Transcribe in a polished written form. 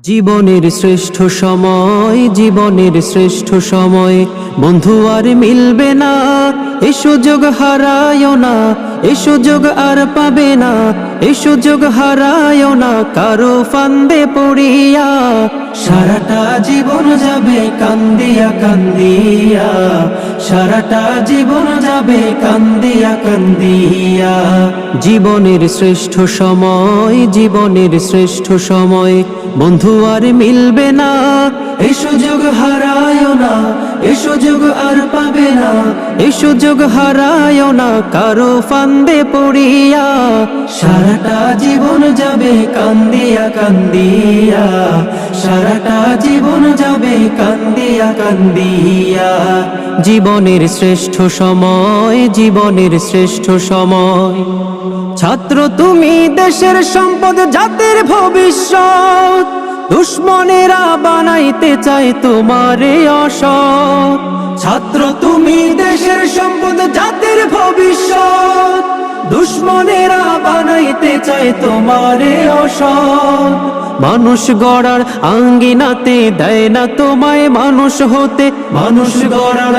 জীবনের শ্রেষ্ঠ সময়, জীবনের শ্রেষ্ঠ সময় বন্ধু আর মিলবে না। এ সুযোগ হারায়ও না, এ সুযোগ আর পাবে না, এ সুযোগ হারায়ও না কারো ফান্দে পড়িয়া। সারাটা জীবন যাবে কান্দিয়া কান্দিয়া, সারাটা জীবন যাবে কান্দিয়া কান্দিয়া। জীবনের শ্রেষ্ঠ সময়, জীবনের শ্রেষ্ঠ সময় বন্ধু আর মিলবে না। এই সুযোগ হারায়ও না, এই সুযোগ আর পাবে না, এই সুযোগ হারায়ও না কারো ফান্দে পড়িয়া। সারাটা জীবন যাবে কান্দিয়া কান্দিয়া, সারাটা জীবন যাবে কান্দিয়া কান্দিয়া। জীবনের শ্রেষ্ঠ সময়, জীবনের শ্রেষ্ঠ সময়। ছাত্র তুমি দেশের সম্পদ, জাতির ভবিষ্যৎ। দুশ্মনেরা বানাইতে চায় তোমারে অসৎ। ছাত্র তুমি দেশের সম্পদ, জাতির ভবিষ্যৎ। দুশ্মনেরা বানাইতে চায় তোমারে অসৎ। মানুষ গড়ার আঙ্গিনাতে দেয় না তোমায় মানুষ হতে, মানুষ গড়ার